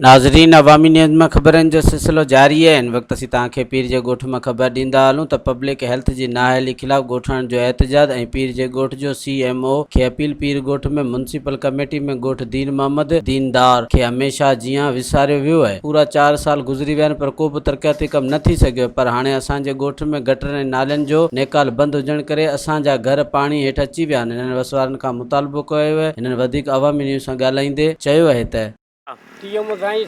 नाज़रीन, अवामी न्यूज़ में ख़बरनि जो सिलसिलो जारी है। इन वक्त असीं तव्हांखे पीर जे ॻोठ में ख़बर ॾींदा हलूं त पब्लिक हेल्थ जी नाअहली ख़िलाफ़ ॻोठाणनि जो एहतजाज ऐं पीर जे ॻोठ जो CMO खे अपील। पीर ॻोठ में म्युनिसिपल कमेटी में ॻोठ दीन मोहम्मद दीनदार खे हमेशह जीअं विसारियो वियो आहे। पूरा 4 साल गुज़री विया आहिनि पर को बि तरक़ियाती कमु न थी सघियो। पर हाणे असांजे ॻोठ में गटर ऐं नालियुनि जो नेकाल बंदि हुजण करे असांजा घर पाणी हेठि अची विया आहिनि। हिननि वसवारनि खां मुतालबो कयो आहे। हिननि वधीक अवामी न्यूज़ सां ॻाल्हाईंदे चयो आहे त साईं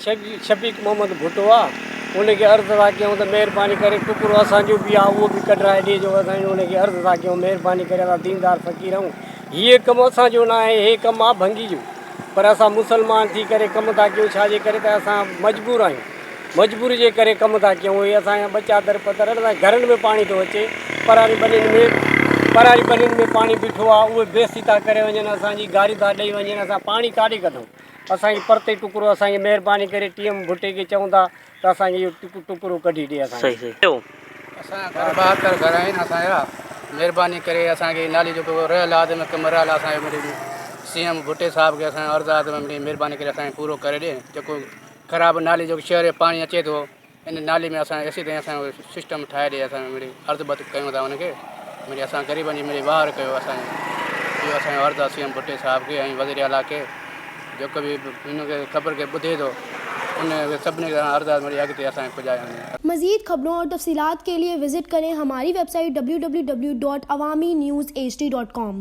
शफीक मोहम्मद भुट्टो आहे। उनखे अर्ज़ु था कयूं त महिरबानी करे टुकड़ो असांजो बि आहे उहो बि कढाए ॾिजो। असां उनखे अर्ज़ु था कयूं महिरबानी करे असां दीनदार फ़क़ीर आहियूं। हीअ कमु असांजो न आहे, हे कमु आहे भंगी जो। पर असां मुसलमान थी करे कमु था कयूं छाजे करे त असां मजबूर आहियूं। मजबूरी जे करे कमु था कयूं। इहे असांजा बचा दर पदर असांजे घरनि में पाणी थो अचे। परारी बनियुनि में पाणी बीठो आहे, उहे बेसी था करे वञनि। असांजी गाड़ी था ॾेई वञनि। असां पाणी काॾे कढूं? असांखे परते टुकड़ो असांखे महिरबानी करे TM भुट्टे खे चऊं था त असांखे इहो टुकड़ो कढी ॾिए। असांजा घर 72 घर आहिनि असांजा। महिरबानी करे असांखे नाली जेको रहियल आहे में कमु रहियल आहे असांजे CM भुट्टे साहिब खे असांजो अर्ज़ु आहे त महिरबानी करे असांखे पूरो करे ॾिए। जेको ख़राबु नाली जेको शहर जो पाणी अचे थो इन नाली में असां एसी ताईं असांजो सिस्टम ठाहे ॾिए। असां अर्ज़ु बत कयूं था हुनखे असां ग़रीबनि जी वार कयो। असांजो इहो असांजो अर्ज़ु आहे CM भुट्टे साहिब खे ऐं वज़ीर आला खे। जेको बि हिनखे ख़बर खे ॿुधे थो उन सभिनी खे अर्ज़ु अॻिते असांखे पुॼाए। मज़ीद खबरों और तफसीलात के लिए विजिट करें हमारी वेबसाइट www.awamiNewsHD.com।